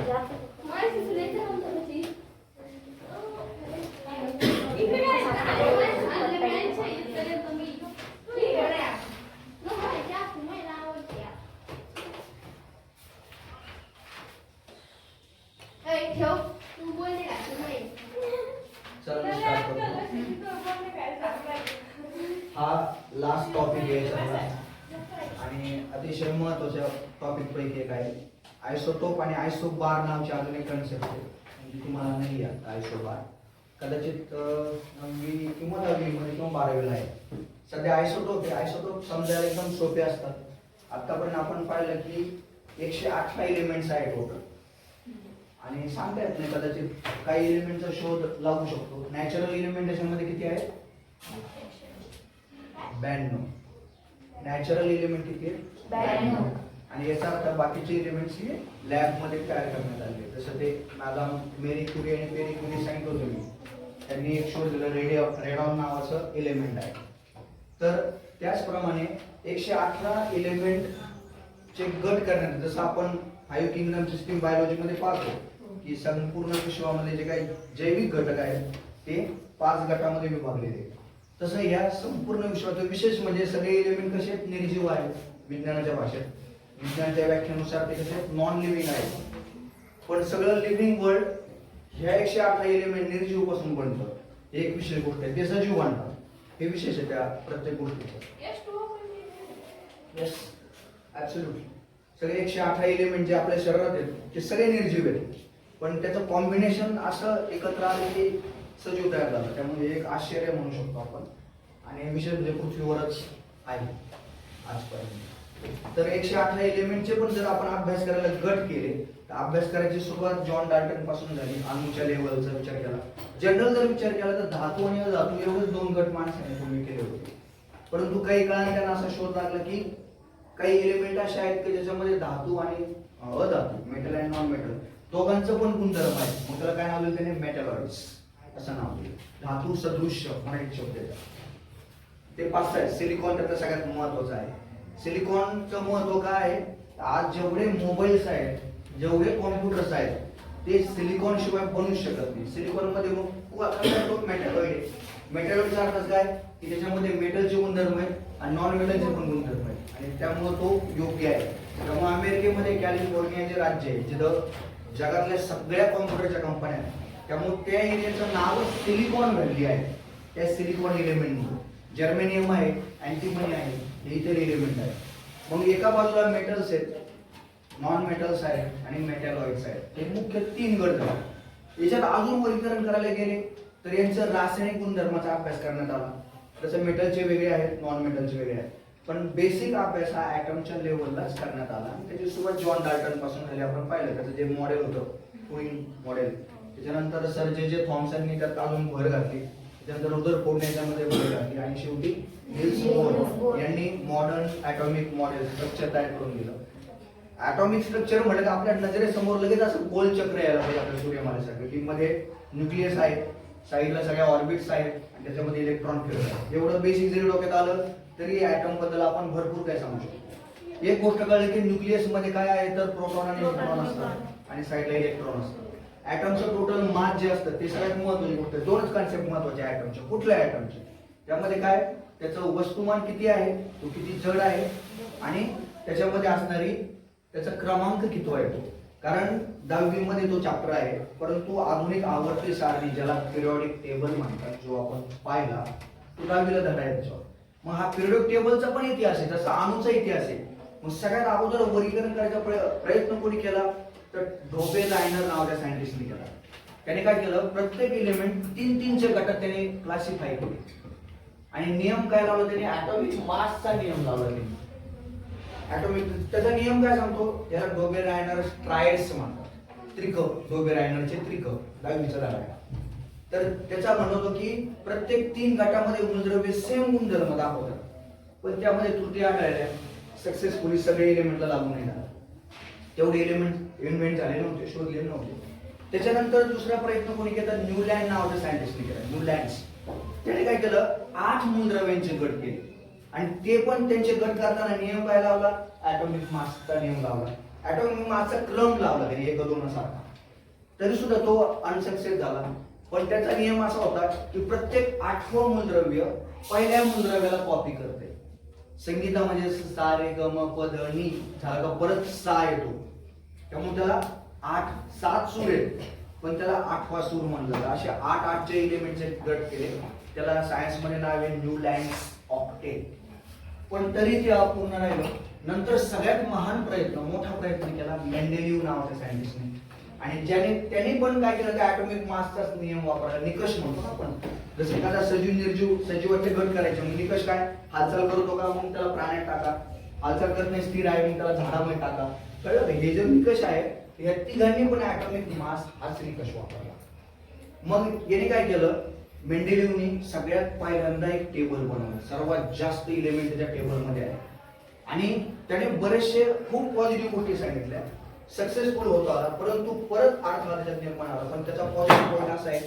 हा last topic आहे आणि अतिशय महत्त्वाच्या टॉपिक पैकी एक आहे. आयसोटोप आणि आयसोबार नावाची अजून एक कन्सेप्ट आहे, म्हणजे तुम्हाला नाही आहे आयसोबार, कदाचित 9वी किंवा 10वी किंवा 12वीला आहे. सध्या आयसोटोप आहे. आयसोटोप समजायला एकदम सोपे असतात. आतापर्यंत आपण पाहिलं की 118 एलिमेंट्स आहेत टोटल, आणि सांगता येत नाही, कदाचित काही एलिमेंटचा शोध लागू शकतो. नॅचरल एलिमेंट त्याच्यामध्ये किती आहे? 92. नॅचरल एलिमेंट किती आहे? 92. आणि याचा अर्थ बाकीचे एलिमेंट्स हे लॅबमध्ये तयार करण्यात आले. जसं ते मॅडम मेरी क्युरी आणि पेरी क्युरी सांगितलं होतं मी, त्यांनी एक शोध दिला, रेडॉन नावाचं एलिमेंट आहे. तर त्याचप्रमाणे 118 एलिमेंटचे गट करण्यात, जसं आपण 5 किंगडम सिस्टीम बायोलॉजीमध्ये पाहतो की संपूर्ण विश्वामध्ये जे काही जैविक घटक आहेत ते 5 गटामध्ये विभागलेले आहेत. तसं या संपूर्ण विश्वाचं विशेष म्हणजे सगळे एलिमेंट कसे आहेत? निर्जीव आहेत. विज्ञानाच्या भाषेत, विज्ञानाच्या व्याख्येनुसार ते कसे आहेत? नॉन लिव्हिंग आहेत. पण सगळं लिव्हिंग वर्ल्ड ह्या 118 एलिमेंट निर्जीव पासून बनतं. एक विशेष गोष्ट आहे, ते सजीव बनतात. हे विशेष आहे त्या प्रत्येक गोष्टीचं. Yes, absolutely. सगळे 118 एलिमेंट जे आपल्या शरीरात आहेत ते सगळे निर्जीव आहेत, पण त्याचं कॉम्बिनेशन असं एकत्र आलं की सजीव तयार झाला. त्यामुळे एक आश्चर्य म्हणू शकतो आपण. आणि विशेष म्हणजे पृथ्वीवरच आहे आजपर्यंत. तर 118 एलिमेंटचे पण जर आपण अभ्यास करायला गट केले तर अभ्यास करायची सुरुवात जॉन डाल्टन पासून झाली. अणूच्या लेवलचा विचार केला, जनरल जर विचार केला तर धातू आणि अधातू एवढेच 2 गट माणसाने पूर्वी केले होते. परंतु काही काळाने त्यांना असा शोध लागला की काही एलिमेंट असे आहेत की ज्याच्यामध्ये धातू आणि अधातू, मेटल आणि नॉन मेटल दोघांचं पण गुणधर्म आहे. मग त्याला काय नाव दिलं त्याने? मेटलॉइड्स असं नाव दिलं. धातू सदृश्य मराठी शब्द आहे ते 5 आहेत. सिलिकॉन त्याचं सगळ्यात महत्वाचं आहे. सिलिकॉनचं महत्व काय आहे? आज जेवढे मोबाईल्स आहेत, जेवढे कॉम्प्युटर्स आहेत ते सिलिकॉन शिवाय बनू शकत नाही. सिलिकॉन मध्ये मेटलॉइड आहे. मेटलॉइडचा अर्थ काय की त्याच्यामध्ये मेटलचे गुणधर्म आहेत आणि नॉन मेटलचे पण गुणधर्म आहेत, आणि त्यामुळे तो योग्य आहे. त्यामुळे अमेरिकेमध्ये कॅलिफोर्निया जे राज्य आहे जिथं जगातल्या सगळ्या कॉम्प्युटरच्या कंपन्या आहेत, त्यामुळे त्या एरियाचं नाव सिलिकॉन व्हॅली आहे. त्या सिलिकॉन एलिमेंट जर्मेनियम आहे, अँटिमनी आहे, हे इतर एलिमेंट आहे. मग एका बाजूला मेटल्स आहेत, नॉन मेटल्स आहेत आणि मेटॅलॉइड्स आहेत. हे मुख्य 3 गट आहेत. याच्यात अजून वर्गीकरण करायला गेले तर यांचं रासायनिक गुणधर्माचा अभ्यास करण्यात आला. तसं मेटलचे वेगळे आहेत, नॉन मेटलचे वेगळे आहेत, पण बेसिक अभ्यास हा ॲटमच्या लेवललाच करण्यात आला. त्याची सुरुवात जॉन डाल्टन पासून झाली. आपण पाहिलं त्याचं जे मॉडेल होतं ट्युरिंग मॉडेल, त्याच्यानंतर सर जे थॉमसननी त्यात अजून भर घातली, त्यानंतर रुदरफोर्ड याच्यामध्ये भर घातली, आणि शेवटी निल्स बोर यांनी मॉडर्न ॲटॉमिक मॉडेल स्ट्रक्चर तयार करून दिलं. ॲटॉमिक स्ट्रक्चर म्हटलं की आपल्या नजरेसमोर लगेच असं गोल चक्र यायला पाहिजे आपल्या सूर्यमालेसारखं, की मध्ये न्यूक्लियस आहे, साईडला सगळ्या ऑर्बिट्स आहेत आणि त्याच्यामध्ये इलेक्ट्रॉन फिरतात. एवढं बेसिक जरी डोक्यात आलं तरी ॲटम बद्दल आपण भरपूर काय सांगू शकतो. एक गोष्ट कळली की न्यूक्लियस मध्ये काय आहे तर प्रोटॉन आणि न्यूट्रॉन असतात आणि साईडला इलेक्ट्रॉन असतात. ॲटमचं टोटल मास जे असतं ते सगळ्यात महत्त्वाची गोष्ट आहे. 2च कॉन्सेप्ट महत्त्वाचे ॲटमचे. कुठल्या ॲटमचे? त्यामध्ये काय, त्याचं वस्तुमान किती आहे, तो किती जड आहे, आणि त्याच्यामध्ये असणारी त्याचा क्रमांक किती आहे तो. कारण 10वी मध्ये तो चॅप्टर आहे, परंतु आधुनिक आवर्ती सारणी ज्याला पिरियॉडिक टेबल म्हणतात, जो आपण पाहिला तो 10वीला धडा आहे त्याच्यावर. मग हा पिरियॉडिक टेबलचा पण इतिहास आहे, जसा अणूचा इतिहास आहे. मग सगळ्यात अगोदर वर्गीकरण करायचा प्रयत्न कोणी केला तर ढोबे लायनर नावाच्या सायंटिस्टने केला. त्याने काय केलं, प्रत्येक एलिमेंट 3-3च्या गटात त्याने क्लासिफाय केले, आणि नियम काय लावला त्याने? ॲटॉमिक मासचा नियम लावला त्याने. ॲटॉमिक त्याचा नियम काय सांगतो? याला ढोबे लायनर ट्रायड्स म्हणतात. त्रिकं, ढोबे लायनरचे त्रिकं 10वीचा धडा आहे. तर त्याचा म्हणतो की प्रत्येक 3 गटामध्ये गुणद्रव्य सेम गुणधर्म दाखवतात, पण त्यामध्ये त्रुटी आढळल्या. सक्सेसफुली सगळे एलिमेंटला लागू नाही झाला. तेवढे एलिमेंट इन्व्हेंट झाले नव्हते, शोधले नव्हते. त्याच्यानंतर दुसरा प्रयत्न कोणी केला? न्यूलँड नावाच्या सायंटिस्टने केला. न्यूलँड्स त्याने काय केलं? 8 मूलद्रव्यांचे गट केले, आणि ते पण त्यांचे गट करताना नियम काय लावला? ॲटॉमिक मासचा नियम लावला. ऍटॉमिक मासचा क्रम लावला तरी 1 2 सारखा, तरी सुद्धा तो अनसक्सेस झाला. पण त्याचा नियम असा होता की प्रत्येक 8वं मूलद्रव्य पहिल्या मूलद्रव्याला कॉपी करते. संगीतामध्ये सा रे ग म प ध नी झाला का परत सा येतो, त्यामुळे त्याला 8 7 सूर आहेत, पण त्याला 8वा सूर म्हणलं जातं. असे 8 एलिमेंटचे गट केले, त्याला सायन्स मध्ये नाव आहे न्यूलँड्स ऑक्टेट. पण तरी ते अपूर्ण राहिलं. नंतर सगळ्यात महान प्रयत्न, मोठा प्रयत्न केला मेंडेलिव्ह नावाच्या सायंटिस्टने, आणि त्यांनी पण काय केलं, त्या ऍटॉमिक मासचाच नियम वापरला, निकष म्हणतो ना आपण. जसं एखादा सजीव निर्जीव सजीवाचे गट करायचे, मग निकष काय, हालचाल करतो का मग त्याला प्राण्यात टाका, हालचाल करत नाही स्थिर आहे मग त्याला झाडामध्ये टाका. कळलं, हे जे निकष आहे या तिघांनी पण ऍटॉमिक मास हाच निकष वापरला. मग याने काय केलं, मेंडेलिव्हनी सगळ्यात पहिल्यांदा एक टेबल बनवलं, सर्वात जास्त एलिमेंट त्या टेबलमध्ये आहे, आणि त्याने बरेचसे खूप पॉझिटिव्ह गोष्टी सांगितल्या. सक्सेसफुल होतो आला, परंतु परत अडथळा त्याच्यात निर्माण आला. पण त्याचा पॉझिटिव्ह पॉईंट असा आहे,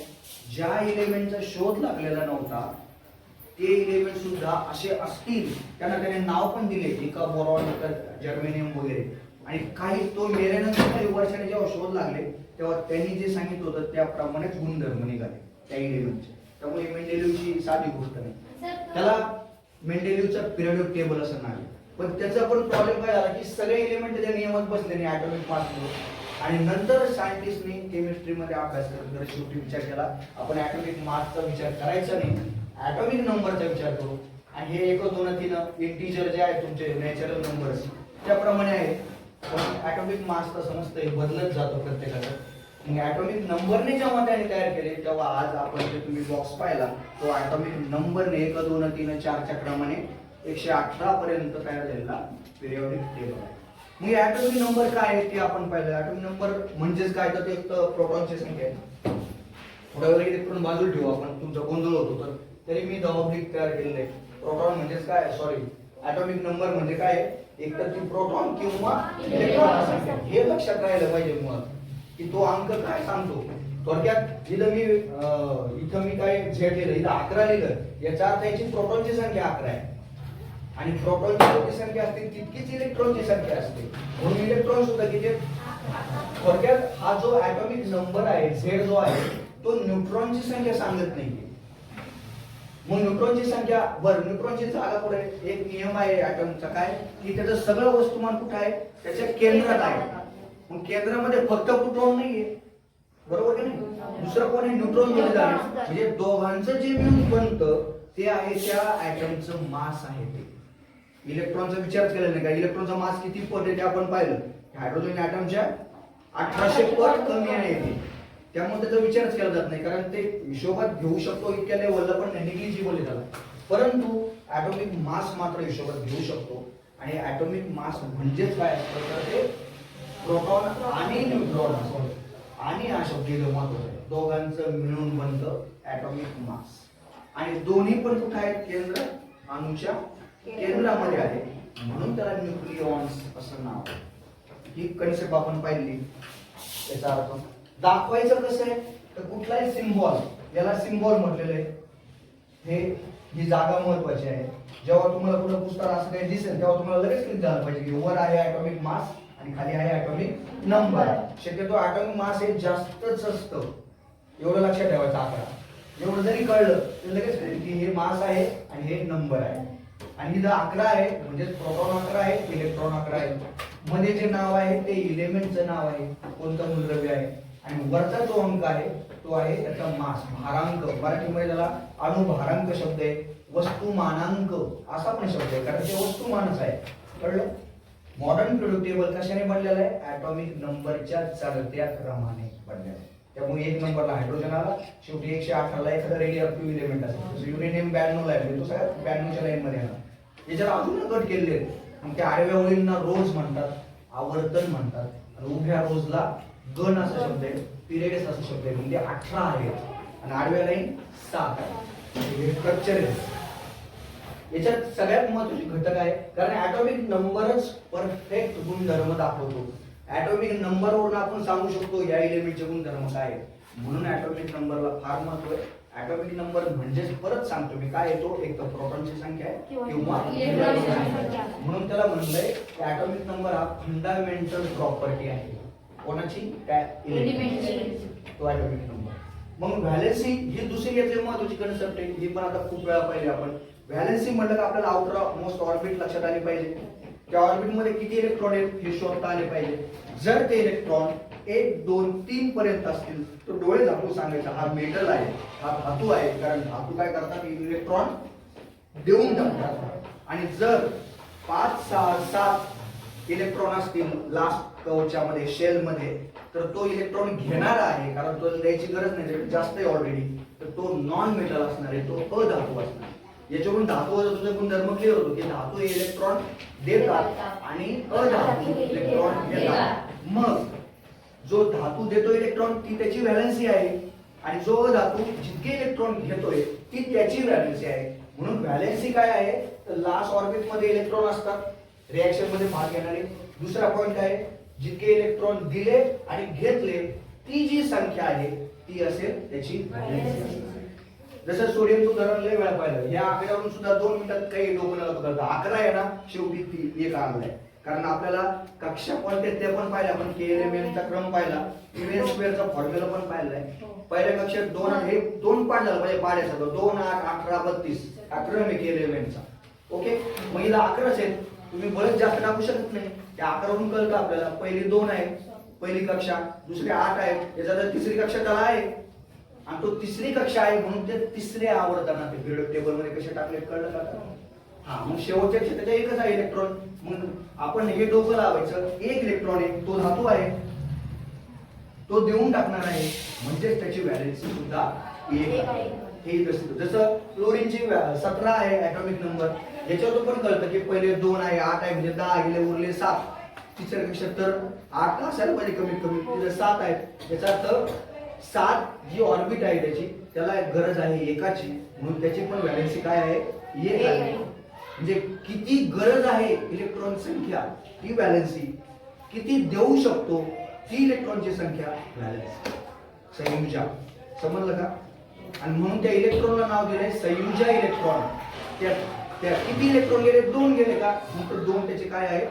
ज्या एलिमेंटचा शोध लागलेला नव्हता ते एलिमेंट सुद्धा असे असतील, त्यांना त्याने नाव पण दिले, एका बोरॉन, जर्मेनियम वगैरे. आणि काही तो मेल्यानंतर काही वर्षाने जेव्हा शोध लागले तेव्हा त्यांनी जे सांगितलं होतं त्याप्रमाणेच गुणधर्म निघाले त्या एलिमेंटचे. त्यामुळे मेंडेलिव्हची साधी गोष्ट नाही. त्याला मेंडेलिव्हचा पिरियोडिक टेबल असं नाव आहे. पण त्याचा पण प्रॉब्लेम काय झाला की सगळे एलिमेंट त्याच्या नियमात बसले नाही ऍटॉमिक मासमध्ये. आणि नंतर सायंटिस्टनी केमिस्ट्रीमध्ये अभ्यास करत शेवटी विचार केला, आपण ऍटॉमिक मासचा विचार करायचा नाही, ऍटॉमिक नंबरचा विचार करू. आणि हे 1 2 3 इंटिजर जे आहे तुमचे नॅचरल नंबर्स त्याप्रमाणे आहे. पण ऍटॉमिक मास तर समजतं हे बदलत जातो प्रत्येकाचा. ऍटॉमिक नंबरने जेव्हा त्याने तयार केले तेव्हा आज आपण जे तुम्ही बॉक्स पाहिला तो ऍटॉमिक नंबरने 1 2 3 4 च्या क्रमाने 118 पर्यंत तयार झालेला पिरियोडिक टेबल आहे. मग ऍटॉमिक नंबर काय आहे ते आपण पाहिलं. ऍटॉमिक नंबर म्हणजेच काय, तर ते एक प्रोटॉनची संख्या आहे. थोड्या वेळ इलेक्ट्रॉन बाजूला ठेवू आपण, तुमचा गोंधळ होतो तर तरी मी दवाब्लिक तयार केलेलं आहे. प्रोटॉन म्हणजेच काय, सॉरी ऍटॉमिक नंबर म्हणजे काय, एक तर ती प्रोटॉन किंवा इलेक्ट्रॉनची संख्या. हे लक्षात राहिलं पाहिजे मुळात की तो अंक काय सांगतो. थोडक्यात इथं मी काय झेड लिहिलं, इथं 11 लिहिलं, याचा अर्थ याची प्रोटॉनची संख्या 11 आहे. आणि प्रोटॉनची संख्या असते तितकीच इलेक्ट्रॉनची संख्या असते, म्हणून इलेक्ट्रॉन सुद्धा किती. थोडक्यात हा जो ऍटॉमिक नंबर आहे झेड जो आहे तो न्यूट्रॉनची संख्या सांगत नाहीये. मग न्यूट्रॉनची संख्या, बरं न्यूट्रॉनची जागा कुठे, एक नियम आहे ऍटॉमचा काय की त्याचं सगळं वस्तुमान कुठं आहे, त्याच्या केंद्रात आहे. मग केंद्रामध्ये फक्त प्रोटॉन नाहीये, बरोबर की नाही, दुसरं कोणी न्यूट्रॉन दिलेलं आहे. म्हणजे दोघांचं जे मिळून बनतं ते आहे त्या ऍटमचं मास आहे. ते इलेक्ट्रॉनचा विचार केला नाही का, इलेक्ट्रॉनचा मास किती पट आहे ते आपण पाहिलं, हायड्रोजन ऍटमच्या 1800 पट कमी आहे ते. त्यामुळे त्याचा विचारच केला जात नाही, कारण ते हिशोबात घेऊ शकतो इतक्या लेवलला पण नेग्लिजिबल आहे त्याला. परंतु ऍटॉमिक मास मात्र हिशोबात घेऊ शकतो. आणि ऍटॉमिक मास म्हणजेच काय असतं, ते प्रोटॉन आणि न्यूट्रॉन आणि हा शब्द महत्वाचा आहे, दोघांचं मिळून बनतं ऍटॉमिक मास. आणि दोन्ही पण कुठे आहेत, केंद्र अणूच्या केंद्रामध्ये आहे, म्हणून त्याला न्यूक्लियॉन्स असं नाव आहे. ही कन्सेप्ट आपण पाहिली. याचा अर्थ दाखवायचं कसं आहे, तर कुठलाही सिम्बॉल, याला सिम्बॉल म्हटलेलं आहे. ही जागा महत्वाची आहे. जेव्हा तुम्हाला कुठं पुस्तकात असं काही दिसेल तेव्हा तुम्हाला लगेच क्लिक झालं पाहिजे की वर आहे ऍटॉमिक मास आणि खाली आहे ऍटॉमिक नंबर. शक्यतो ऍटॉमिक मास हे जास्तच असतं, एवढं लक्षात ठेवायचं. आकडा एवढं जरी कळलं तर लगेच कळेल की हे मास आहे आणि हे नंबर आहे. आणि इथं 11 आहे म्हणजे प्रोटॉन 11 आहे, इलेक्ट्रॉन 11 आहे. मध्ये जे नाव आहे ते एलिमेंटचं नाव आहे, कोणतं मूलद्रव्य आहे. आणि वरचा जो अंक आहे तो आहे त्याचा मास, भारांक. मराठीमध्ये त्याला अणुभारांक शब्द आहे, वस्तुमानांक असा पण शब्द आहे, कारण ते वस्तुमानच आहे. कळलं. मॉडर्न पिरियोडिक टेबल कशाने बनलेलं आहे, ऍटॉमिक नंबरच्या चढत्या क्रमाने बनलेलं आहे. त्यामुळे 1 नंबरला हायड्रोजन आला, शेवटी 118 ला एखादा रेडिओ एलिमेंट असेल, युरेनियम 92 ला आहे, तो सगळ्यात 92च्या लाईन मध्ये आला. याच्यावर अजून गट केलेले आहेत. मग त्या आडव्या ओळींना रोज म्हणतात, आवर्तन म्हणतात, आणि उभ्या रोजला गण असा शब्द आहे, पिरियड्स असा शब्द आहे. म्हणजे 18 आहेत आणि आडव्या लाईन 7 आहे. हे स्ट्रक्चर आहे. याच्यात सगळ्यात महत्त्वाचे घटक आहे, कारण ऍटॉमिक नंबरच परफेक्ट गुणधर्म दाखवतो. ऍटॉमिक नंबरवरून आपण सांगू शकतो या एलिमेंटचे गुणधर्म काय आहेत. म्हणून ऍटॉमिक नंबरला फार महत्त्व आहे. ॲटॉमिक नंबर म्हणजेच परत सांगतो मी काय येतो, एक तर प्रोटॉनची संख्या आहे किंवा इलेक्ट्रॉनची संख्या. म्हणून त्याला म्हणलंय की ॲटॉमिक नंबर हा फंडामेंटल प्रॉपर्टी आहे. कोणाची? काय? एलिमेंटची. तो ॲटॉमिक नंबर. मग व्हॅलेन्सी ही दुसरी यातली महत्वाची कन्सेप्ट आहे, ही पण आता खूप वेळा पाहिली आपण. व्हॅलेन्सी म्हटलं की आपल्याला आउटर मोस्ट ऑर्बिट लक्षात आली पाहिजे. त्या ऑर्बिट मध्ये किती इलेक्ट्रॉन आहेत हे शोधता आले पाहिजे. जर ते इलेक्ट्रॉन 1 2 3 पर्यंत असतील तर डोळे झाकून सांगायचं हा मेटल आहे, हा धातू आहे. कारण धातू काय करतात, इलेक्ट्रॉन देऊन टाकतात. आणि जर 5 6 7 इलेक्ट्रॉन असतील लास्ट कवचामध्ये शेल मध्ये, तर तो इलेक्ट्रॉन घेणारा आहे, कारण तो द्यायची गरज नाही, जास्त आहे ऑलरेडी, तर तो नॉन मेटल असणार आहे, तो अधातू असणार. याच्यावरून धातू तुझा गुणधर्म क्लिअर होतो की धातू इलेक्ट्रॉन देतात आणि अधातू इलेक्ट्रॉन घेतात. मग जो धातू देतो इलेक्ट्रॉन ती त्याची व्हॅलेन्सी आहे, आणि जो अधातू जितके इलेक्ट्रॉन घेतोय ती त्याची व्हॅलेन्सी आहे. म्हणून व्हॅलेन्सी काय आहे, तर लास्ट ऑर्बिट मध्ये इलेक्ट्रॉन असतात रिएक्शन मध्ये भाग घेणारे. दुसरा पॉइंट आहे, जितके इलेक्ट्रॉन दिले आणि घेतले ती जी संख्या आहे ती असेल त्याची व्हॅलेन्सी. जसं सोडियमचं उदाहरण लय वेळा पाहिलं, या आकड्यावरून सुद्धा 2 मिनिटात काही डोकं पकडतं. 11 आहे ना, शेवटी ती एक आंगल आहे. कारण आपल्याला कक्षा कोणत्या ते पण पाहिलं, आपण केएलएमएनचा क्रम पाहिला, इव्हेन स्क्वेअरचा फॉर्म्युला पण पाहिलाय. पहिल्या कक्षात 2 हे 2 पाठ झालं म्हणजे पाड्याचा 2 8 18 32 हा क्रम आहे केएलएमएनचा. ओके, मग इथं 11 आहेत, तुम्ही बळच जास्त टाकू शकत नाही. त्या 11 वरून कळतं आपल्याला पहिली 2 आहे पहिली कक्षा, दुसरी 8 आहे, याचा तिसरी कक्षा त्याला आहे, आणि तो तिसरी कक्षा आहे म्हणून ते तिसऱ्या आवर्तनात पिरियड टेबल मध्ये कसे टाकले कळलं का? हा, मग शेवटच्या क्षेत्राचा एकच आहे इलेक्ट्रॉन. मग आपण हे डोकं लावायचं, एक इलेक्ट्रॉन आहे तो धातू आहे, तो देऊन टाकणार आहे, म्हणजेच त्याची व्हॅलेन्सी सुद्धा एक आहे. हे जसं क्लोरीनची 17 आहे ॲटॉमिक नंबर, याच्यावर पण कळतं की पहिले 2 आहे 8 आहे म्हणजे 10 गेले उरले 7. तिसऱ्या कक्षात तर 8 असायला पाहिजे कमीत कमी, तिथे 7 आहेत. याचा अर्थ 7 जी ऑर्बिट आहे त्याची त्याला गरज आहे एकाची, म्हणून त्याची पण व्हॅलेन्सी काय आहे, एक आहे. म्हणजे किती गरज आहे इलेक्ट्रॉन संख्या ती व्हॅलेन्सी, किती देऊ शकतो ती इलेक्ट्रॉनची संख्या व्हॅलेन्सी. संयुजा समजलं का? आणि म्हणून त्या इलेक्ट्रॉनला नाव दिलंय संयुजा इलेक्ट्रॉन. त्या किती इलेक्ट्रॉन गेले, 2 गेले का, मग 2 त्याचे काय आहे,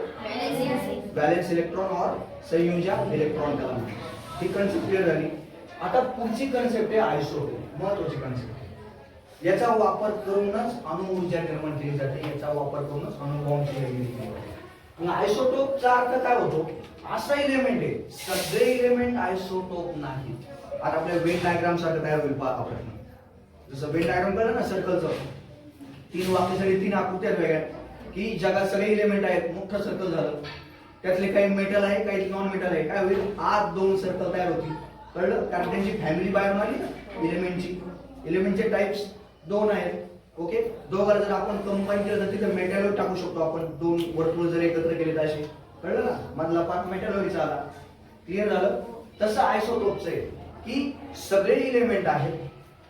व्हॅलेन्स इलेक्ट्रॉन और संयुजा इलेक्ट्रॉन त्याला म्हणतात. ही कन्सेप्ट क्लिअर झाली. आता पुढची कन्सेप्ट आहे आयसोटोप, महत्वाची कन्सेप्ट. याचा वापर करूनच अणुऊर्जा निर्माण केली जाते, याचा वापर करूनच अणुबॉम्बची निर्मिती केली जाते. मग आयसोटोपचा अर्थ काय होतो, असा इलेमेंट आहे, सगळे इलेमेंट आयसोटोप नाही. आता आपल्या वेन डायग्राम सारखं तयार होईल पहा प्रश्न. जसं वेन डायग्राम कळलं ना सर्कलचं, 3 वाक्यासाठी 3 आकृत्या वेगळ्या, की जगात सगळे इलेमेंट आहेत, मोठं सर्कल झालं, त्यातले काही मेटल आहे काही नॉन मेटल आहे, काय होईल, आत 2 सर्कल तयार होतील. कळलं? कारण त्यांची फॅमिली बाहेर आली ना इलेमेंटची. इलेमेंटचे टाइप्स 2 आहेत. ओके, दोघांना जर आपण कंबाईन केलं तर तिथे मेटॅलॉइड टाकू शकतो आपण, 2 वर्तुळ जर एकत्र केले तर असे. कळलं ना, मधला पार्ट मेटॅलॉइडचा आला. क्लिअर झालं? तसं आयसोटोपचं आहे की सगळे इलेमेंट आहेत,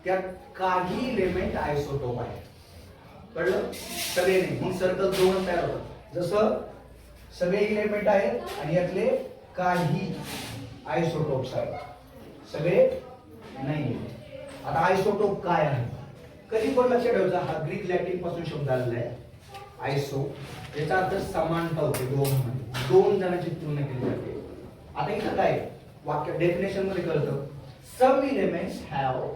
त्यात काही इलेमेंट आयसोटोप आहेत. कळलं? सगळे नाही, मग सर्कल 2 तयार होतात. जसं सगळे इलेमेंट आहेत आणि यातले काही आयसोटोप्स आहेत, सगळे नाही. आता आयसोटोप काय आहे, कधी पण लक्षात ठेवायचा, हा ग्रीक लॅटिन पासून शब्द आलेला आहे आयसो. याचा अर्थ समानता होते, 2 जणांची तुलना केली जाते. आता इथं काय वाक्य डेफिनेशन मध्ये कळतं, some elements have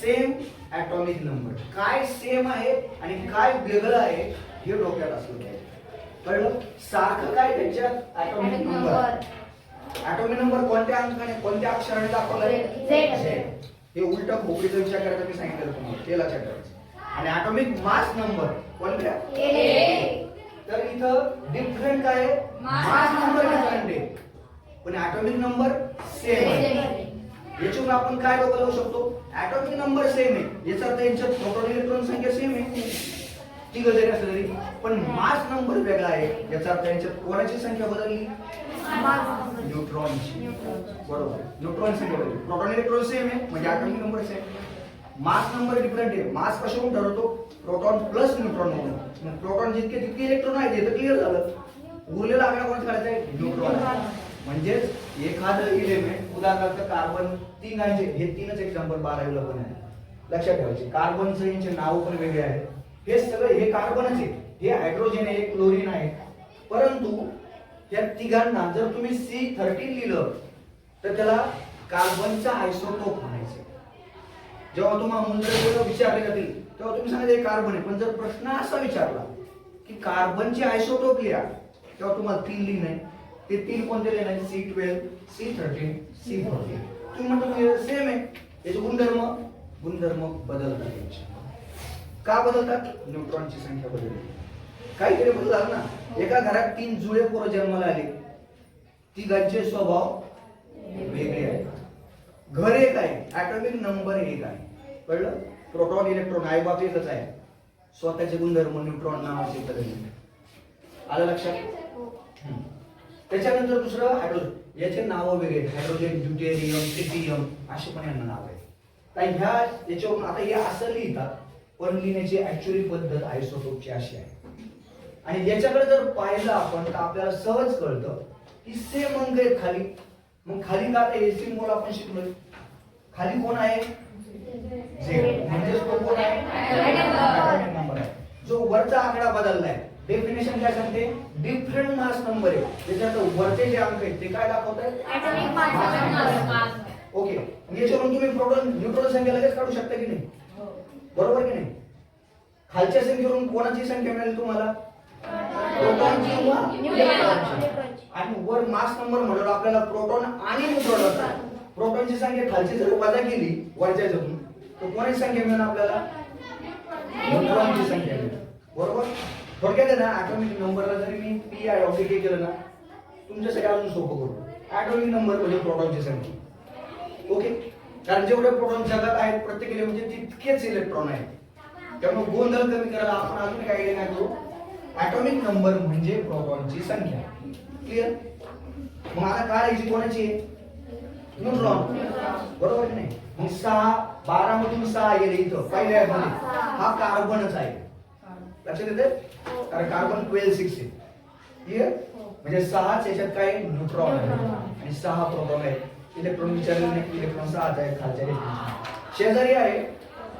same atomic number. काय सेम आहे आणि काय वेगळं आहे हे डोक्यात असलं पाहिजे. कळलं? सारखं काय त्यांच्यात ॲटॉमिक नंबर. ॲटॉमिक नंबर कोणत्या अंकाने कोणत्या अक्षराने दाखवलाय, Z. हे उलट खोपडीचा विचार करायचा मी सांगितलं तुम्हाला, ते लक्षात ठेवायचं. आणि ॲटॉमिक मास नंबर कोणत्या, तर इथं डिफरंट काय आहे, मास नंबर डिफरंट आहे पण ॲटॉमिक नंबर सेम आहे. याच्यावर आपण काय डोकं लावू शकतो, ॲटॉमिक नंबर सेम आहे याचा अर्थ यांच्यात प्रोटॉन इलेक्ट्रॉन संख्या सेम आहे, ठीक आहे जरी असलं तरी, पण मास नंबर वेगळा आहे याचा अर्थ यांच्यात कोणाची संख्या बदलली, न्यूट्रॉनची. बरोबर, न्यूट्रॉन संख्या बदलली. प्रोटॉन इलेक्ट्रॉन सेम आहे म्हणजे atomic number same. Mass number different आहे. मास कशावरून ठरवतो, प्रोटॉन प्लस न्यूट्रॉन म्हणून. प्रोटॉन जितके तितके इलेक्ट्रॉन आहेत हे तर क्लिअर झालं. उरलेला आकडा कोणाचा काढायचा आहे, न्यूट्रॉन. म्हणजेच एखादं इलेमेंट, उदाहरणार्थ कार्बन 3 आहे, हे 3च एक्झाम्पल 12वीला पण आहे. लक्षात ठेवायचे. कार्बनचं यांचे नाव पण वेगळे आहेत. हे सगळे हे कार्बनच आहे, हे हायड्रोजन आहे, क्लोरीन आहे. परंतु या तिघांना जर तुम्ही C13 लिहिलं तर त्याला कार्बनचा आयसोटोप म्हणायचं. जेव्हा तुम्हाला मुलं विचारले जातील तेव्हा तुम्ही सांगायचं हे कार्बन आहे. पण जर प्रश्न असा विचारला की कार्बनचे आयसोटोप लिहा, तेव्हा तुम्हाला 3 लिहिणे. ते 3 कोणते लिहिणे? C12, C13, C14. तुम्ही म्हणतो सेम आहे. याचे गुणधर्म बदलतात यांचे. का बदलतात? न्यूट्रॉनची संख्या बदलली. काहीतरी बदल झाला ना. एका घरात 3 जुळे पोरं जन्माला आले, तिघांचे स्वभाव वेगळे आहेत. घर एक आहे, ऍटॉमिक नंबर एक आहे. कळलं? प्रोटॉन इलेक्ट्रॉन आई बाप एकच आहे, स्वतःचे गुणधर्म न्यूट्रॉन नावाचे बदलले. आलं लक्षात? त्याच्यानंतर दुसरं हायड्रोजन. याचे नाव वेगळे आहेत. हायड्रोजन, ड्यूटेरियम, ट्रिटियम असे पण यांना नाव आहे. तर ह्या याच्यावरून आता हे असं लिहितात, पण लिहिण्याची ऍक्च्युअली पद्धत आयसोटोपची अशी आहे. आणि याच्याकडे जर पाहिलं आपण तर आपल्याला सहज कळतं की सेम अंक आहेत खाली. मग खाली का? आता सिम्बॉल आपण शिकलोय. खाली कोण आहे? झेड. म्हणजे तो कोण आहे? ॲटॉमिक नंबर आहे. जो वरचा आकडा बदललाय, डेफिनेशन काय सांगते? डिफरंट मास नंबर आहे. त्याच्यात वरचे जे अंक आहेत ते काय दाखवत आहेत? Atomic mass. ओके. याच्यावरून तुम्ही प्रोटॉन न्यूट्रॉन संख्या लगेच काढू शकता की नाही? बरोबर की नाही? खालच्या संख्येवरून कोणाची संख्या मिळेल तुम्हाला? प्रोटॉनची किंवा न्यूट्रॉनची. आणि वर मास नंबर म्हणून आपल्याला प्रोटॉन आणि न्यूट्रॉन असतात. प्रोटॉनची संख्या खालची जर वजा केली वरच्या याच्यातून तर कोणाची संख्या मिळेल आपल्याला? न्यूट्रॉनची संख्या मिळेल. बरोबर? थोडक्यात आहे ना, ॲटॉमिक नंबरला जरी मी पी ऑब्लिगेट केलं ना, तुमच्यासाठी अजून सोपं करू. ॲटॉमिक नंबर म्हणजे प्रोटॉनची संख्या. ओके. कारण जेवढे प्रोटॉन जगात आहेत प्रत्येक म्हणजे तितकेच इलेक्ट्रॉन आहेत. त्यामुळे गोंधळ कमी करायला आपण अजून काय आयडिया करू? ॲटॉमिक नंबर म्हणजे प्रोटॉनची संख्या. क्लिअर? मग आता काढायची कोणाची आहे? न्यूट्रॉन. बरोबर की नाही? मग 12 मधून 6 गेले इथं पहिल्या मध्ये. हा कार्बनच आहे. लक्षात येते? कारण कार्बन 12 6 आहे. क्लिअर? म्हणजे 6च याच्यात काय? न्यूट्रॉन आहे आणि 6 प्रोटॉन आहेत. इलेक्ट्रॉन विचारले नाही, इलेक्ट्रॉन 6 आहे खालच्या इलेक्ट्रॉन. शेजारी आहे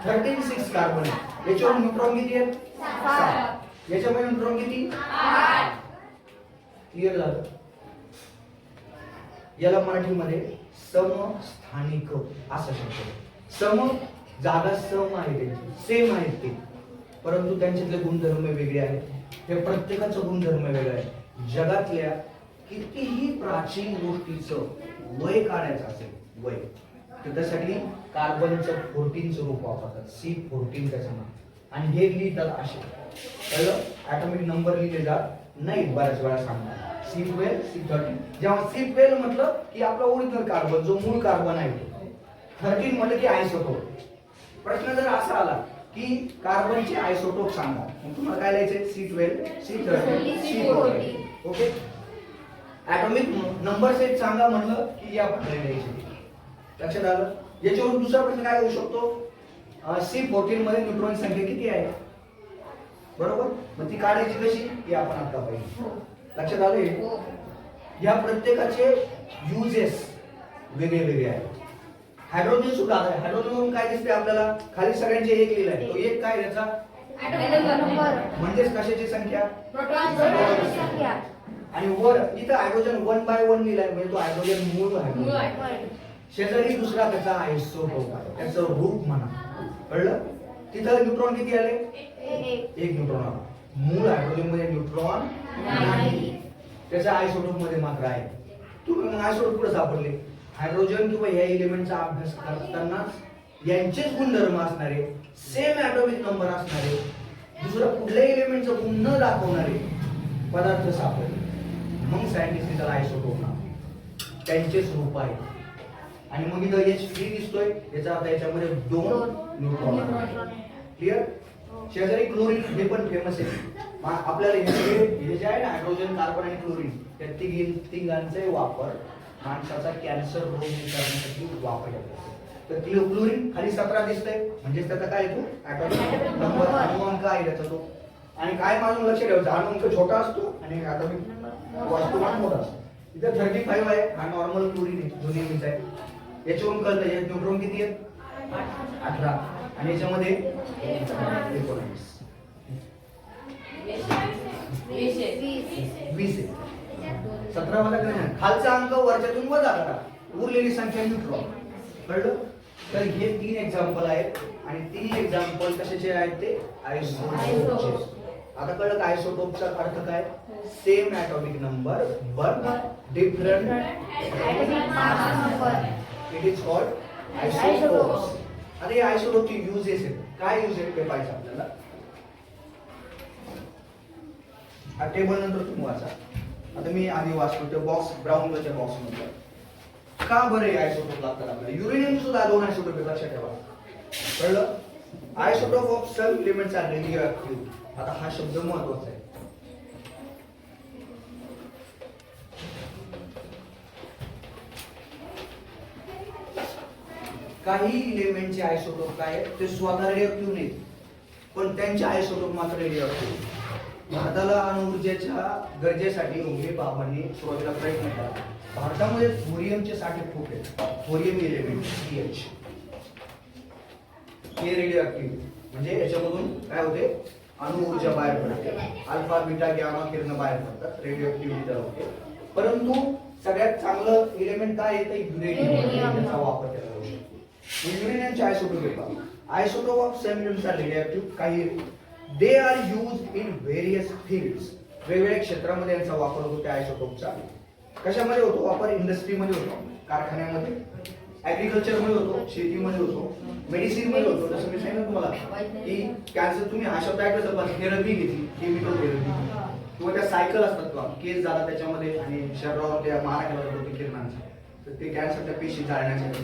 13 6 कार्बन आहे. याच्यावर न्यूट्रॉन किती आहेत? 6. याच्यामध्ये न्यूट्रॉन किती? 8. क्लिअर झालं? याला मराठीमध्ये समस्थानिक असं शब्द. सम जागा सम आहे त्यांची, सेम आहेत ते, परंतु त्यांच्यातले गुणधर्म वेगळे आहेत. हे प्रत्येकाचं गुणधर्म वेगळं आहे. जगातल्या कितीही प्राचीन गोष्टीचं वय काढायचं असेल, वय, तर त्यासाठी कार्बनचं 14चं रूप वापरतात. C14 त्याचं नाव. आणि हे लिहितात असे. कळलं? ॲटॉमिक नंबर लिहिले जात नाही, बऱ्याच वेळा सांगतात C12 C13. जेव्हा C12 म्हटलं की आपला ओरिजिनल कार्बन जो मूळ कार्बन आहे, 13 म्हटलं की आयसोटोप. प्रश्न जर असा आला की कार्बनचे आयसोटोप सांगा, मग तुम्हाला काय लिहायचे? C12 C13 C14. Okay. Atomic number set सांगा म्हटलं की या प्रकारे लिहायचे. लक्षात आलं? याच्यावरून दुसरा प्रश्न काय होऊ शकतो? C14 मध्ये न्यूट्रॉन संख्या किती आहे? बरोबर? मग ती काढायची कशी की आपण आता पाहिजे. लक्षात आलं? या प्रत्येकाचे युजेस वेगळे वेगळे आहेत. हायड्रोजन सुद्धा आहे. हायड्रोजन वरून काय दिसते आपल्याला? खाली सगळ्यांचे एक लिहिलंय. तो एक काय त्याचा? म्हणजेच कशाची संख्या? प्रोटॉनची संख्या. आणि वर इथं हायड्रोजन 1 by 1 लिहिलाय, म्हणजे तो हायड्रोजन मूळ आहे. शेजारी दुसरा त्याचा आयसोटोप आहे, त्याचं रूप म्हणा. कळलं? तिथं न्यूट्रॉन किती आले? एक न्यूट्रॉन आला. मूळ हायड्रोजन मध्ये न्यूट्रॉन नाही, त्याच्या आयसोटोप मध्ये मात्र आहे. तुम्ही मग आयसोटोप कुठे सापडले? हायड्रोजन किंवा या एलिमेंटचा अभ्यास करताना यांचेच गुणधर्म असणारे, सेम ॲटॉमिक नंबर असणारे, दुसरा कुठल्याही एलिमेंटचा गुण न दाखवणारे पदार्थ सापडले. मग सायंटिस्ट त्याला आयसोटोप नाव, त्यांचेच रूप आहे. आणि मग इथं H3 दिसतोय, याचा अर्थ याच्यामध्ये 2 न्यूट्रॉन आहेत. क्लिअर? शेजारी क्लोरीन, हे पण फेमस आहे. आपल्याला हे जे आहे ना, हायड्रोजन, कार्बन आणि क्लोरीन, या तिघांचे वापर माणसाचा कॅन्सर रोग करण्यासाठी वापर होतो. तर क्लोरीन खाली 17 दिसतंय, म्हणजे त्याचा काय येतो? ॲटॉमिक नंबर, अणुअंक आहे त्याचा तो. आणि काय माझं लक्ष ठेवायचं, अणुअंक छोटा असतो आणि ॲटॉमिक वस्तुमान मोठा असतो. इथं 35 आहे, हा नॉर्मल क्लोरीन आहे, जो नेहमीच आहे. याच्यावरून कळतं यात न्यूट्रॉन किती आहेत? 18 आणि याच्यामध्ये 19 20 आहे. 17 वाला क्रमांक खालचा अंक वरच्यातून वजा करा, उरलेली संख्या न्यूट्रॉन. कळलं? तर हे 3 एक्झाम्पल आहेत आणि 3 एक्झाम्पल कशाचे आहेत ते आयसोटोपचे. आता कळलं का आयसोटोपचा अर्थ काय? Same atomic number but different it is called isotopes. आता हे आयसोटोपचे युजेस आहेत. काय यूज आहेत ते पाहिजे आपल्याला. हा टेबल नंतर तुम्ही वाचा. आता मी आधी वाचतो ते बॉक्स ब्राऊन कलरच्या बॉक्स मध्ये. का बरं हे आयसोटोप लागतात आपल्याला? युरेनियम सुद्धा 2 आयसोटोप आहेत, लक्षात ठेवा. कळलं? Isotope of some elements are radioactive. आता हा शब्द महत्त्वाचा आहे. काही एलिमेंटचे आयसोटोप काय आहेत? ते स्वतः रेडिओएक्टिव्ह नाहीत, पण त्यांचे आयसोटोप मात्र रेडिओएक्टिव्ह. भारताला अणुऊर्जेच्या गरजेसाठी उभे बाबांनी सुरुवातीला प्रयत्न केला. भारतामध्ये थोरियमचे साठे खूप आहेत. थोरियम एलिमेंट TH हे रेडिओएक्टिव्ह, म्हणजे याच्यामधून काय होते? अणुऊर्जा बाहेर पडते. अल्फा बीटा गॅमा किरण बाहेर पडतात, रेडिओएक्टिव्हिटी त्याला होते. परंतु सगळ्यात चांगलं एलिमेंट काय आहे? ते युरेनियम. त्याचा वापर केला जाऊ शकतो. युरेनियमचे आयसोटोप आहेत. Isotope of some elements are radioactive. काही they are used in various fields. वेगवेगळ्या क्षेत्रामध्ये यांचा वापर होतो त्या आयसोटोपचा. कशामध्ये होतो वापर? इंडस्ट्रीमध्ये होतो, कारखान्यामध्ये, ऍग्रिकल्चर मध्ये होतो, शेतीमध्ये होतो, मेडिसिन मध्ये होतो. जसं मी सांगितलं तुम्हाला की कॅन्सर, तुम्ही हा शब्द ऐकलं पण थेरपी घेतली, केमिकल थेरपी, किंवा त्या सायकल असतात का, केस झाला त्याच्यामध्ये आणि शरीरावर त्या मारा केला जातो किरणांचा, तर ते कॅन्सरच्या पेशी जाळण्यासाठी.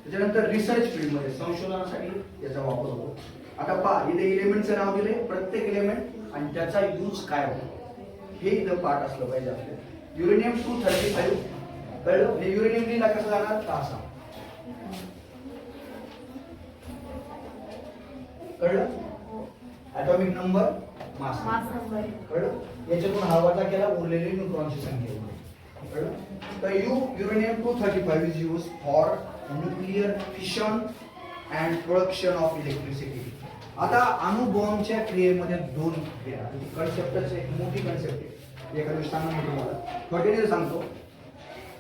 त्याच्यानंतर रिसर्च फील्डमध्ये संशोधनासाठी याचा वापर होतो. आता पहा, इथे एलिमेंटचं नाव दिले, प्रत्येक एलिमेंट आणि त्याचा यूज काय होतो हे इथं पाठ असलं पाहिजे आपल्याला. युरेनियम 235 कळलं? हे युरेनियम लिहिला कसं जाणार? तासा. कळलं? ॲटॉमिक नंबर, मास कळलं? याच्यातून हा वजा केला, उरलेली न्यूट्रॉनची संख्या. कळलं? तर uranium 235 is use for nuclear fission and production of electricity. आता अणुबॉम्बच्या क्रियेमध्ये 2 क्रिया, कन्सेप्टच एक मोठी कन्सेप्ट आहे. एखाद्या सांगून मी तुम्हाला थोडक्यात सांगतो.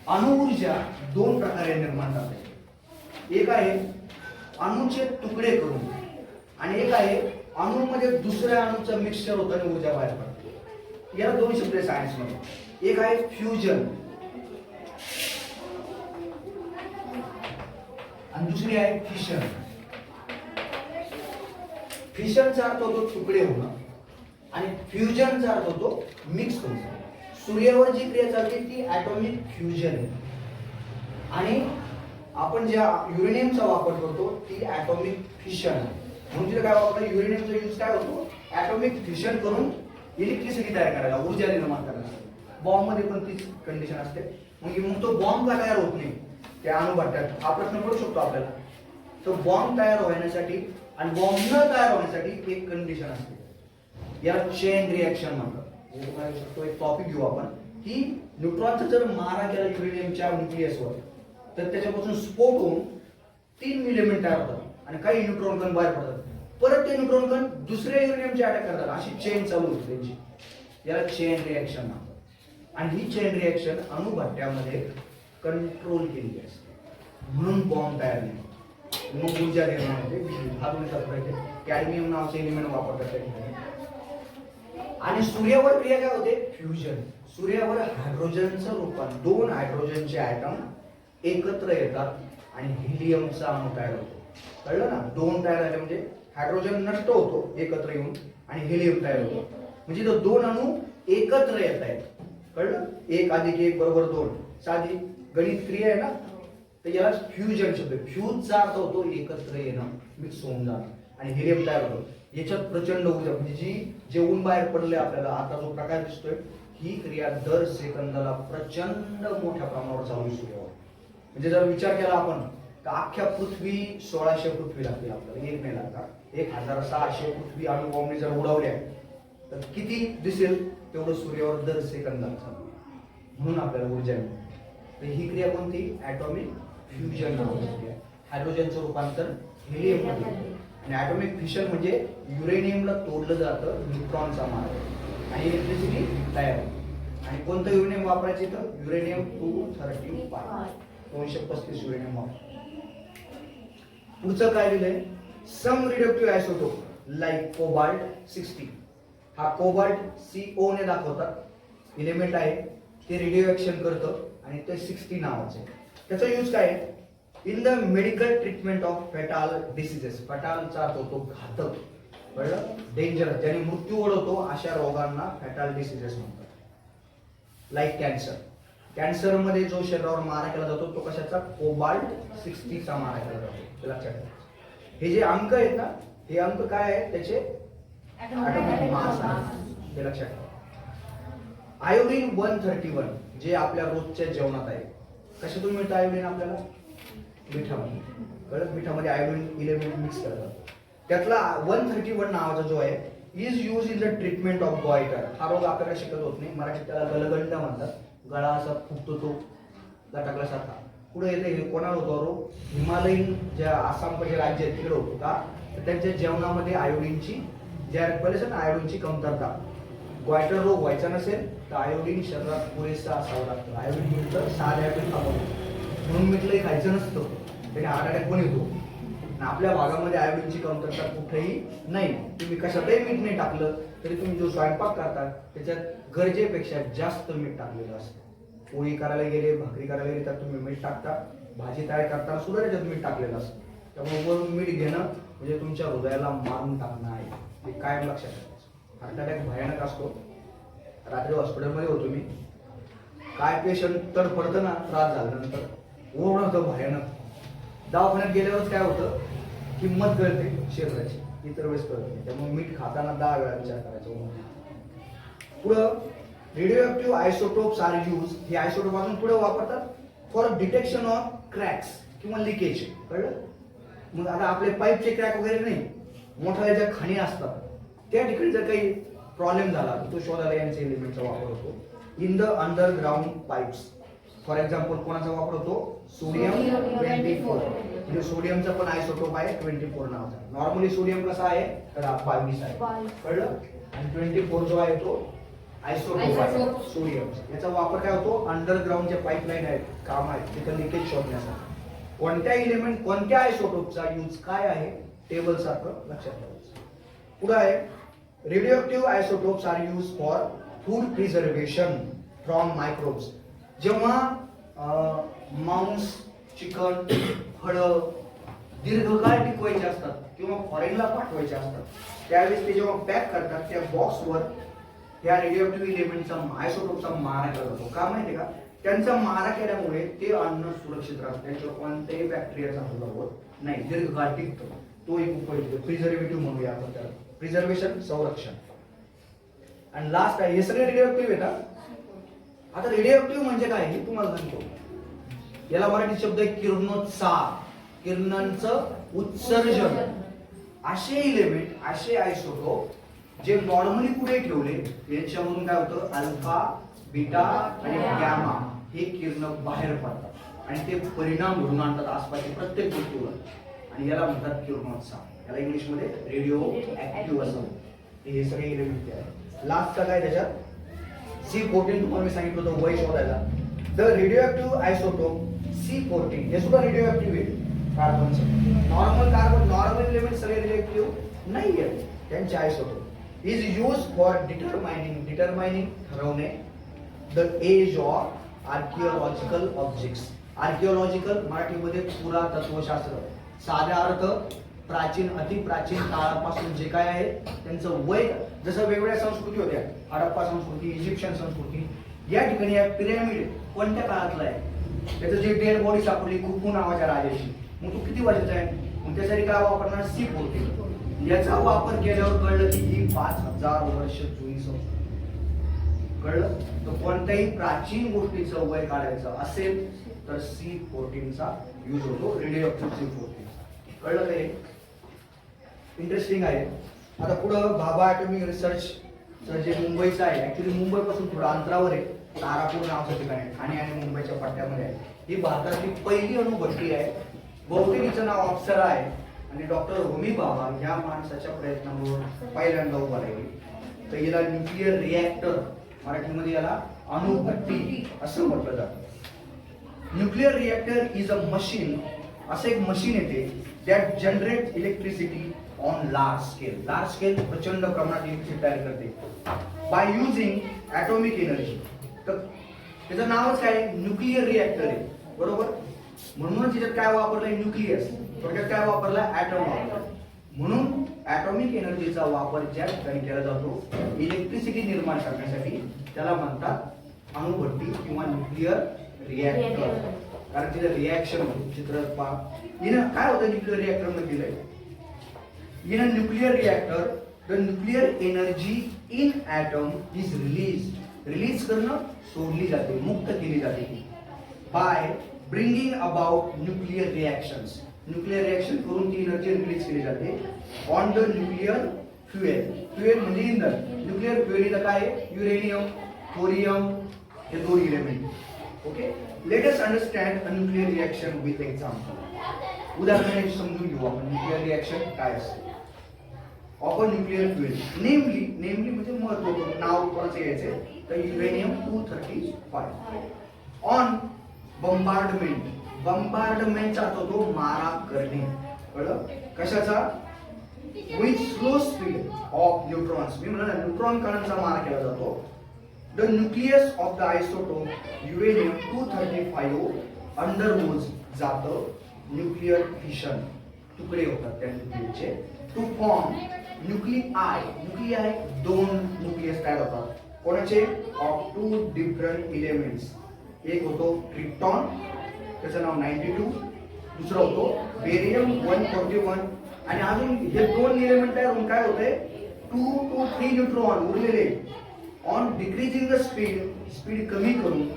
अणुऊर्जा 2 प्रकारे निर्माण झाली. एक आहे अणूचे तुकडे करून, आणि एक आहे अणूमध्ये दुसऱ्या अणूचं मिक्सचर होतं आणि ऊर्जा बाहेर पडते. याला 2 शब्द आहे सायन्स मध्ये. एक आहे फ्युजन आणि दुसरी आहे फिशन. फिशनचा अर्थ होतो तुकडे होणं आणि फ्युजनचा अर्थ होतो मिक्स होणं. सूर्यावर जी क्रिया चालते ती ॲटॉमिक फ्युजन आहे आणि आपण ज्या युरेनियमचा वापर करतो ती ॲटॉमिक फिशन आहे. म्हणून तिला काय वापरलं? युरेनियमचा यूज काय होतो? ॲटॉमिक फिशन करून इलेक्ट्रिसिटी तयार करायला, ऊर्जा निर्माण करायला. बॉम्ब मध्ये पण तीच कंडिशन असते. मग तो बॉम्ब का तयार होत नाही त्या अणुभट्ट्यात, हा प्रश्न पडू शकतो आपल्याला. तो बॉम्ब तयार होण्यासाठी आणि बॉम्ब न तयार होण्यासाठी एक कंडिशन असते, याला चेन रिएक्शन म्हणतात. एक टॉपिक घेऊ आपण की न्यूट्रॉनचा जर मारा केला युरेनियमच्या न्यूक्लियसवर तर त्याच्यापासून स्फोट होऊन 3 एलिमेंट तयार होतात आणि काही न्यूट्रॉन कण बाहेर पडतात. परत ते न्यूट्रॉन कण दुसऱ्या युरेनियमचे अटॅक करतात. अशी चेन चालू होते त्यांची, याला चेन रिएक्शन म्हणतात. आणि ही चेन रिएक्शन अणुभट्ट्यामध्ये कंट्रोल केली असते, म्हणून बॉम्ब तयार नाही, मग ऊर्जा निर्माण होते. हा दोन्हीचा फरक आहे. कॅडमियम नावाचे एलिमेंट वापरतात त्या ठिकाणी. आणि सूर्यावर क्रिया काय होते? फ्युजन. सूर्यावर हायड्रोजनचं रूपांतर, 2 हायड्रोजनचे ॲटम एकत्र येतात आणि हिलियमचा अणू तयार होतो. कळलं ना? 2 तयार झाले म्हणजे हायड्रोजन नष्ट होतो एकत्र येऊन आणि हिलियम तयार होतो. म्हणजे तो 2 अणू एकत्र येत आहेत. कळलं? 1 + 1 = 2. साधी गणित क्रिया आहे ना, तर याला फ्युजन शब्द. फ्यूजचा अर्थ होतो एकत्र येणं, मिक्स होऊन जाणं आणि हिलियम तयार होतो. याच्यात प्रचंड ऊर्जा, म्हणजे जे ऊन बाहेर पडले आपल्याला आता जो प्रकाश दिसतोय, ही क्रिया दर सेकंदाला प्रचंड मोठ्या प्रमाणावर चालू आहे सूर्यावर. म्हणजे जर विचार केला आपण तर अख्ख्या पृथ्वी 1600 पृथ्वी लागतील आपल्याला, एक नाही लागणार. 1600 पृथ्वी अणुबॉम्बने जर उडवल्या तर किती दिसेल तेवढं सूर्यावर दर सेकंदाला चालू आहे. म्हणून आपल्याला ऊर्जा मिळते. तर ही क्रिया कोणती? ॲटॉमिक फ्युजन नावाची क्रिया. हायड्रोजनचं रूपांतर हेलियम मध्ये. आणि ॲटॉमिक फिशन म्हणजे युरेनियमला तोडलं जातं न्यूट्रॉनचा मार्ग आणि इलेक्ट्रिसिटी तयार होते. आणि कोणतं युरेनियम वापरायचे तर युरेनियम 235 235 युरेनियम वापर. पुढचं काय दिलंय सम रेडिओएक्टिव्ह आयसोटोप लाईक कोबाल्ट 60. हा कोबाल्ट CO ने दाखवतात एलिमेंट आहे ते रेडिओ ऍक्शन करतं आणि ते 60 नावाचं आहे. त्याचा यूज काय आहे in the medical treatment of fatal diseases. फेटालचा अर्थ होतो घातक, कळलं, डेंजरस, ज्याने मृत्यू ओढवतो अशा रोगांना फेटाल डिसीजेस म्हणतात. Like cancer. कॅन्सर मध्ये जो शरीरावर मारा केला जातो तो कशाचा कोबाल्ट 60 चा मारा केला जातो. ते लक्षात ठेवा. हे जे अंक आहेत ना हे अंक काय आहेत त्याचे ॲटॉमिक मास आहे. ते लक्षात ठेवा. आयोडीन 131 जे आपल्या रोजच्या जेवणात आहे. कशातून मिळतं आयोडीन आपल्याला मिठामध्ये. कळत मिठामध्ये आयोडीन इलेमेंट मिक्स करतात. त्यातला 131 नावाचा जो आहे is use in the treatment of goitre. हा रोग आपल्याकडे शिकत होत नाही. मराठीत त्याला गलगंड म्हणतात. गळा असा फुगतो तो लटकल्यासारखा. पुढे येते हे कोणाला होतो रोग हिमालयीन ज्या आसामचे राज्य आहेत तिकडे होतो का तर त्यांच्या जेवणामध्ये आयोडीनची ज्या पहिलेच ना आयोडीनची कमतरता. ग्वायटर रोग व्हायचा नसेल तर आयोडीन शरीरात पुरेसा असावं लागतं. आयोडीन मिळतं साधं आयोडीन खावं म्हणून मिठलंही खायचं नसतं त्याने हार्ट अटॅक पण येतो. आपल्या भागामध्ये आयोडीनची कमतरता कुठेही नाही. तुम्ही कशातही मीठ नाही टाकलं तरी तुम्ही जो स्वयंपाक करता त्याच्यात गरजेपेक्षा जास्त मीठ टाकलेलं असतं. पोळी करायला गेले भाकरी करायला गेले तर तुम्ही मीठ टाकता. भाजी तयार करताना सुद्धा त्याच्यात मीठ टाकलेलं असतं. त्यामुळे वरून मीठ घेणं म्हणजे तुमच्या हृदयाला मारून टाकणं आहे. हे कायम लक्षात ठेवायचं. हार्ट अटॅक भयानक असतो. रात्री हॉस्पिटलमध्ये होतो मी. काय पेशंट तडफडतं ना त्रास झाल्यानंतर ओढ होतं भयानक. दवाखान्यात गेल्यावरच काय होतं किंमत कळते शरीराची, इतर वेळेस कळत नाही. त्यामुळे मीठ खाताना 10 वेळा विचार करायचा. पुढं रेडिओएक्टिव्ह आयसोटोप्स आर यूज. हे आयसोटोप अजून पुढे वापरतात फॉर डिटेक्शन ऑफ क्रॅक्स किंवा लिकेज. कळलं. मग आता आपले पाईपचे क्रॅक वगैरे नाही मोठ्या ज्या खाणी असतात त्या ठिकाणी जर काही प्रॉब्लेम झाला तर तो शोधायला यांच्या एलिमेंटचा वापर होतो. In the underground pipes. For example कोणाचा वापर होतो सोडियम 24. म्हणजे सोडियमचा पण आयसोटोप आहे 24 नावाचा. नॉर्मली सोडियम कसा आहे तर 22 आहे. कळलं. आणि 24 जो आहे तो आयसोटोप आहे सोडियम. याचा वापर काय होतो अंडरग्राउंडच्या पाईपलाईन आहेत काम आहे तिथं लिकेज शोधण्यासाठी. कोणत्या एलिमेंट कोणत्या आयसोटोपचा यूज काय आहे टेबल सारखं लक्षात ठेवायचं. पुढे आहे radioactive isotopes are use for food preservation from microbes. जेव्हा मांस चिकन फळं दीर्घकाळ टिकवायचे असतात किंवा फॉरेनला पाठवायचे असतात त्यावेळेस ते जेव्हा पॅक करतात त्या बॉक्सवर या रेडिओएक्टिव्ह एलिमेंटचा आयसोटोपचा मारा केला जातो. का माहितीये का त्यांचा मारा केल्यामुळे ते अन्न सुरक्षित राहतं. त्याच्यावर कोणत्याही बॅक्टेरियाचा हल्ला होत नाही. दीर्घकाळ टिकतो. तो एक उपयोग प्रिझर्वेटिव्ह म्हणूया आपण त्याला. प्रिझर्वेशन संरक्षण. आणि लास्ट आहे हे सगळे रेडिओएक्टिव्ह येतात. आता रेडिओएक्टिव्ह म्हणजे काय हे तुम्हाला सांगतो. याला मराठी शब्द आहे किरणोत्सार. किरणांचं उत्सर्जन. असे इलेमेंट असे आयसोटोप जे नॉर्मली पुढे ठेवले यांच्यामधून काय होतं अल्फा बीटा आणि गॅमा हे किरण बाहेर पडतात आणि ते परिणाम घडून आणतात आसपासच्या प्रत्येक गोष्टीवर आणि याला म्हणतात किरणोत्सार. याला इंग्लिश मध्ये रेडिओ ऍक्टिव्ह असं. हे सगळे इलेमेंट आहे. लास्ट काय त्याच्यात C14 तुम्हाला मी सांगितलं होतं वय शोधायला. द रेडिओएक्टिव्ह आयसोटोप C14 हे सुद्धा रेडिओएक्टिव्ह आहे कार्बनचं. नॉर्मल एलिमेंट सगळे रेडिओएक्टिव्ह नाही आहेत. त्यांचे isotope is use for determining ठरवणे the age of archaeological objects. Archaeological मराठीमध्ये पुरातत्वशास्त्र. साधा अर्थ प्राचीन अतिप्राचीन काळापासून जे काय आहे त्यांचं वय. जसं वेगवेगळ्या संस्कृती होत्या हडप्पा संस्कृती इजिप्शियन संस्कृती या ठिकाणी या पिरॅमिड कोणत्या काळातला आहे त्याचं जे डेड बॉडी सापडली खुफू नावाच्या राजाची. मग तो किती वर्षाचा आहे मग त्यासाठी काय वापरणार C14. याचा वापर केल्यावर कळलं की ही 5000 वर्ष जुनी संस्कृती. कळलं. तर कोणत्याही प्राचीन गोष्टीचं वय काढायचं असेल तर C14 चा यूज होतो. Radioactive C14. कळलं काय इंटरेस्टिंग आहे. आता पुढं भाभा ॲटॉमिक रिसर्च जे मुंबईचं आहे ऍक्च्युली मुंबईपासून थोडं अंतरावर आहे. तारापूर नावाचं ठिकाण आहे ठाणे आणि मुंबईच्या पट्ट्यामध्ये आहे. ही भारतातली पहिली अणुभट्टी आहे. बहुतेक हिचं नाव अप्सरा आहे आणि डॉक्टर होमी बाबा ह्या माणसाच्या प्रयत्नामुळे पहिल्यांदा उभा राहिली. तर याला न्यूक्लिअर रिॲक्टर, मराठीमध्ये याला अणुभट्टी असं म्हटलं जातं. Nuclear reactor is a machine, असं एक मशीन येते that generate electricity on large scale. Large scale प्रचंड प्रमाणात इलेक्ट्रिसिटी तयार करते बाय युझिंग ॲटॉमिक एनर्जी. तर त्याचं नावच काय, न्यूक्लिअर रिॲक्टर आहे, बरोबर. म्हणून त्याच्यात काय वापरलंय, न्यूक्लियस, थोडक्यात काय वापरला, ॲटम वापरला. म्हणून ॲटॉमिक एनर्जीचा वापर ज्या ठिकाणी केला जातो इलेक्ट्रिसिटी निर्माण करण्यासाठी त्याला म्हणतात अणुभट्टी किंवा न्यूक्लिअर रिॲक्टर. कारण तिथं रिॲक्शन होते. चित्र पहा, हिनं काय होतं न्यूक्लिअर रिॲक्टर मध्ये दिलंय, हिनं nuclear reactor the nuclear energy in atom is release करणं, सोडली जाते, मुक्त केली जाते by bringing about nuclear reactions. Nuclear reaction करून ती एनर्जी रिलीज केली जाते on the nuclear fuel. Fuel म्हणजे इंधन. न्यूक्लिअर फ्युएल इथं काय आहे, युरेनियम, थोरियम, हे दोन element. Okay, let us understand a nuclear reaction with example. उदाहरणाने समजून घेऊ आपण न्यूक्लिअर रिॲक्शन काय असते. ऑफ अ न्यूक्लिअर फ्युएल, नेमली म्हणजे महत्त्वपूर्ण नाव कोणाचं घ्यायचे, तर युरेनियम 235 ऑन बंबार्डमेंट. बंबार्डमेंटचा अर्थ होतो मारा करणे, कळलं, कशाचा, with slow speed of neutrons. मी म्हणलं न्यूट्रॉन कणांचा मारा केला जातो. The nucleus of the isotope uranium 235 undergoes जातं न्यूक्लिअर फिशन, तुकडे होतात त्या न्यूक्लियसचे, टू फॉर्म न्यूक्लिआय, दोन न्यूक्लियस तयार होतात. कोणाचे, ऑफ टू डिफरंट एलिमेंट्स. एक होतो क्रिप्टॉन, त्याचं नाव 92, दुसरा होतो बेरियम 141, आणि अजून हे दोन एलिमेंट तयार होऊन काय होतंय, 2 to 3 न्यूट्रॉन उरलेले. ऑन डिक्रीजिंग द स्पीड कमी करून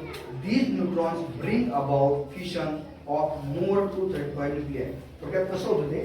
these neutrons bring about fission of more 235 न्यूक्लिआय. थोडक्यात कसं होतं ते,